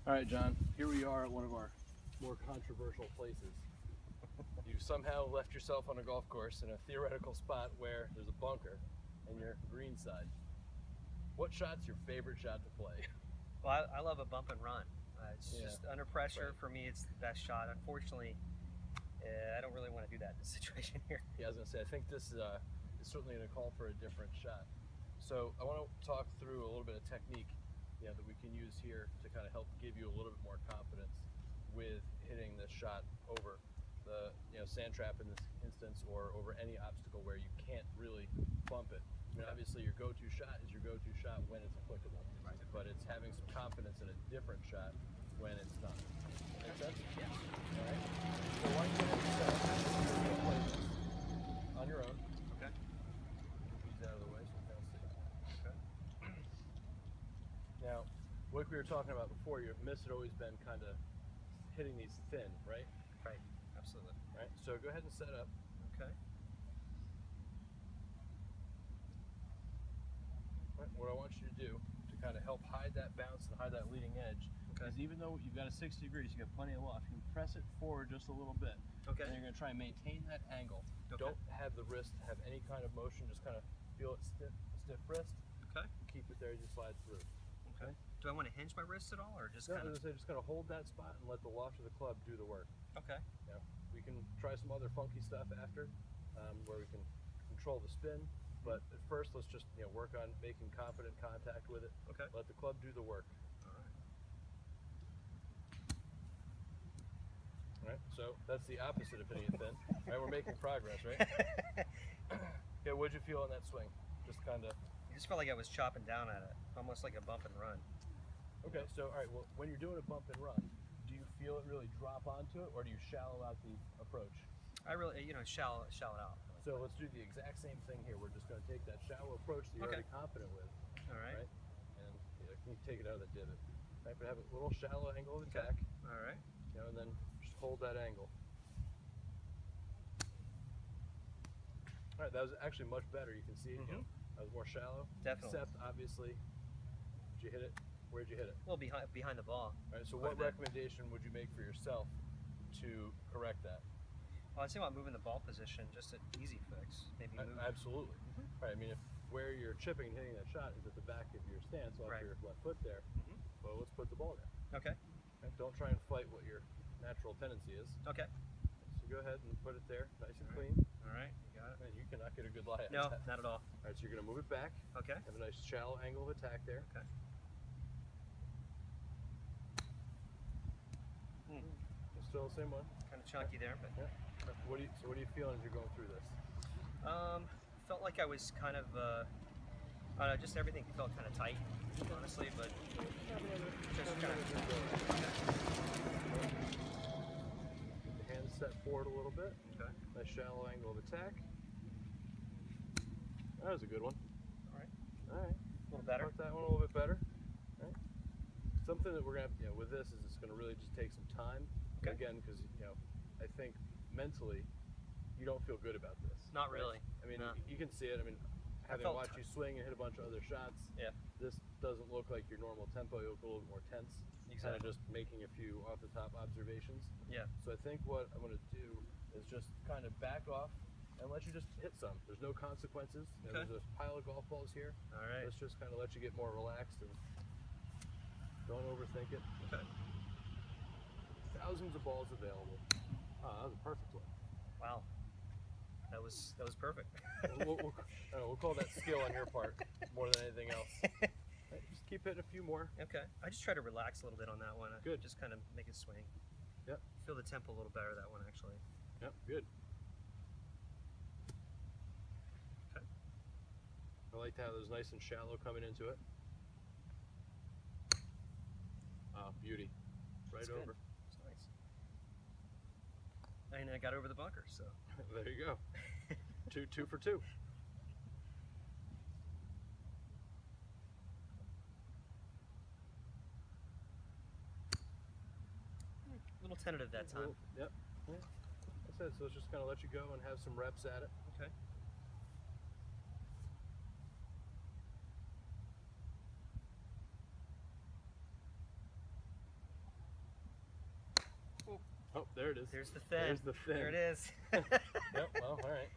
All right, John, here we are at one of our more controversial places. You somehow left yourself on a golf course in a theoretical spot where there's a bunker and you're green side. What shot's your favorite shot to play? Well, I love a bump and run. It's Yeah. just under pressure, Right. for me, it's the best shot. Unfortunately, I don't really want to do that in this situation here. Yeah, I was gonna say, I think this is certainly gonna call for a different shot. So I want to talk through a little bit of technique, that we can use here to kind of help give you a little bit more confidence with hitting this shot over the sand trap in this instance, or over any obstacle where you can't really bump it. I mean, obviously your go-to shot is your go-to shot when it's applicable, but it's having some confidence in a different shot when it's not. Make sense? Yeah. All right. So why don't you go ahead and play this on your own. Okay. These out of the way so we can see. Okay. Now, like we were talking about before, your miss had always been kind of hitting these thin, right? Right. Absolutely. Right. So go ahead and set up. Okay. Right. What I want you to do to kind of help hide that bounce and hide that leading edge is, even though you've got a 60 degrees, you got plenty of loft, you can press it forward just a little bit. Okay. And you're going to try and maintain that angle. Okay. Don't have the wrist have any kind of motion. Just kind of feel it stiff wrist. Okay. Keep it there as you slide through. Okay. Do I want to hinge my wrist at all, or just No, kind as of? I say, just kind of hold that spot and let the loft of the club do the work. Okay. We can try some other funky stuff after, where we can control the spin. But at first, let's just work on making confident contact with it. Okay. Let the club do the work. All right. All right. So that's the opposite of hitting it thin. All right, we're making progress, right? Okay. What'd you feel on that swing? Just kind of. I just felt like I was chopping down at it, almost like a bump and run. Okay. So all right. Well, when you're doing a bump and run, do you feel it really drop onto it, or do you shallow out the approach? I really, shallow it out. So let's do the exact same thing here. We're just going to take that shallow approach that you're Okay. already confident with, All right. right? And you can take it out of the divot, right? But have a little shallow angle of Okay. attack, All right. and then just hold that angle. All right, that was actually much better. You can see, that was more shallow. Definitely. Except, obviously, did you hit it? Where'd you hit it? A little behind the ball. All right. So Quite a what bit. recommendation would you make for yourself to correct that? Well, I'd say about moving the ball position, just an easy fix. Maybe move. Absolutely. Right. I mean, if where you're chipping and hitting that shot is at the back of your stance, off Right. your left foot there, well, let's put the ball there. Okay. Right? Don't try and fight what your natural tendency is. Okay. So go ahead and put it there, nice and All clean. All right. You got it. And you cannot get a good lie at No, that. not at all. All right, so you're going to move it back. Okay. Have a nice shallow angle of attack there. Okay. Still the same one. Kind of chunky there, but Yeah. What are you feeling as you're going through this? felt like I was kind of, I don't know, just everything felt kind of tight, honestly, but just kind of. Get the hands set forward a little bit. Okay. Nice shallow angle of attack. That was a good one. All right. All right. A little better. Mark that one a little bit better. All right. Something that we're gonna have, with this is it's gonna really just take some time. Okay. Again, because I think mentally you don't feel good about this. Not really. I mean, No. you can see it. I mean, having felt watched you swing and hit a bunch of other shots, Yeah. this doesn't look like your normal tempo. You look a little bit more tense. Kind of Exactly. just making a few off the top observations. Yeah. So I think what I'm going to do is just kind of back off and let you just hit some. There's no consequences. Okay. There's a pile of golf balls here. All right. Let's just kind of let you get more relaxed and don't overthink it. Okay. Thousands of balls available. Oh, that was a perfect one. Wow. That was perfect. We'll call that skill on your part more than anything else. Right, just keep hitting a few more. Okay. I just try to relax a little bit on that one. Good. Just kind of make it swing. Yep. Feel the tempo a little better, that one, actually. Yep. Good. Okay. I like to have those nice and shallow coming into it. Oh, beauty. Right That's good. over. It's nice. And I got over the bunker, so. There you go. two for two. A little tentative that time. Yep. Yeah. That's it. So let's just kind of let you go and have some reps at it. Okay. Oh, there it is. There's the fin. There's the fin. There it is. Yep. Well, all right.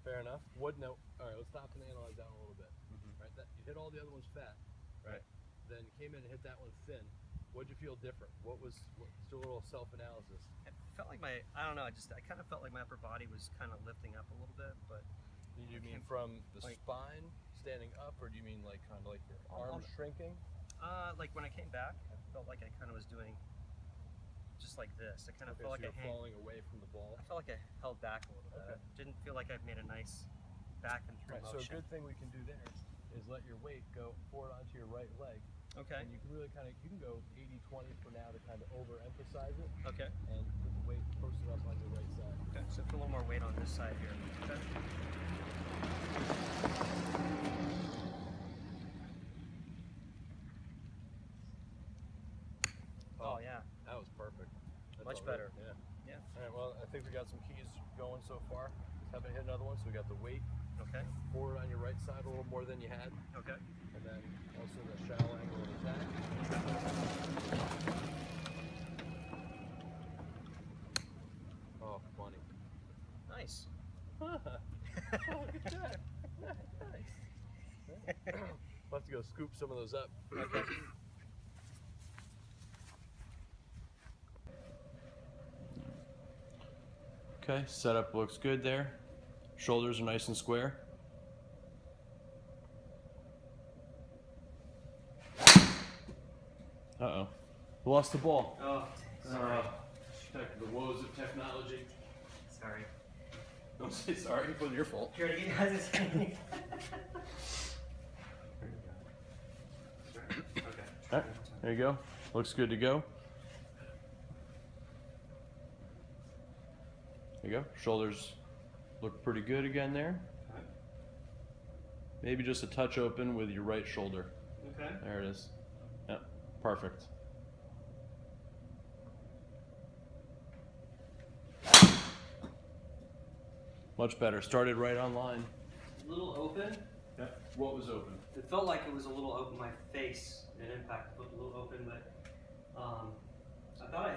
Fair enough. What? No. All right. Let's stop and analyze that one a little bit. Right. That you hit all the other ones fat. Right. Then came in and hit that one thin. What'd you feel different? Let's do a little self-analysis. It felt like I don't know. I kind of felt like my upper body was kind of lifting up a little bit, but. Do you mean from the spine standing up, or do you mean like kind of like your arms shrinking? Like when I came back, I felt like I kind of was doing just like this. I kind of felt like you're falling away from the ball. I felt like I held back a little bit. Okay. I didn't feel like I made a nice back and through So a motion. good thing we can do there is let your weight go forward onto your right leg. Okay. And you can really you can go 80-20 for now to kind of overemphasize it. Okay. And put the weight posted up on your right side. Okay. So put a little more weight on this side here. Okay. Oh yeah. That was perfect. Much better. Yeah. Yeah. All right. Well, I think we got some keys going so far. Let's have it hit another one. So we got the weight Okay. forward on your right side a little more than you had, Okay. and then also the shallow angle of attack. Oh, funny. Nice. Oh, good job. Nice. We'll have to go scoop some of those up. Okay. Okay, setup looks good there. Shoulders are nice and square. Uh-oh. Lost the ball. Oh, sorry. The woes of technology. Sorry. Don't say sorry, it wasn't your fault. Here, you guys is Okay. All right, there you go. Looks good to go. There you go. Shoulders look pretty good again there. Okay. Maybe just a touch open with your right shoulder. Okay. There it is. Yep, perfect. Much better. Started right on line. A little open. Yep. What was open? It felt like it was a little open. My face at impact looked a little open, but I thought I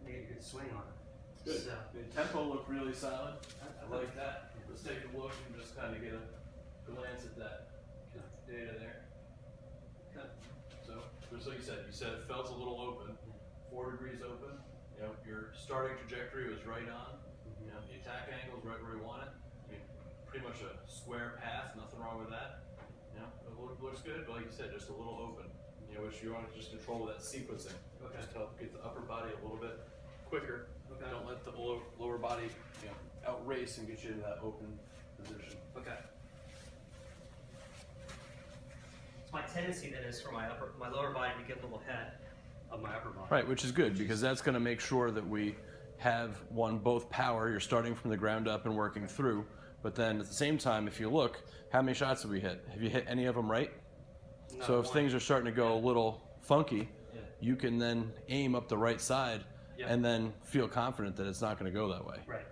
made a good swing on it. Good. So, The tempo looked really solid. I I like that. Let's take a look and just kind of get a glance at that data there. Okay. So, just like you said it felt a little open, 4 degrees open. You know, your starting trajectory was right on. You know, the attack angle is right where you want it. I mean, pretty much a square path, nothing wrong with that. You know, it looks good, but like you said, just a little open. You know, which you want to just control that sequencing. Okay. Just help get the upper body a little bit quicker. Okay. Don't let the lower body, you know, outrace and get you into that open position. Okay. It's my tendency then is for my lower body to get a little ahead of my upper body. Right, which is good because that's going to make sure that we have both power. You're starting from the ground up and working through, but then at the same time, if you look, how many shots have we hit? Have you hit any of them right? Not So if one. things are starting to go a little funky, Yeah. you can then aim up the right side Yeah. and then feel confident that it's not going to go that way. Right.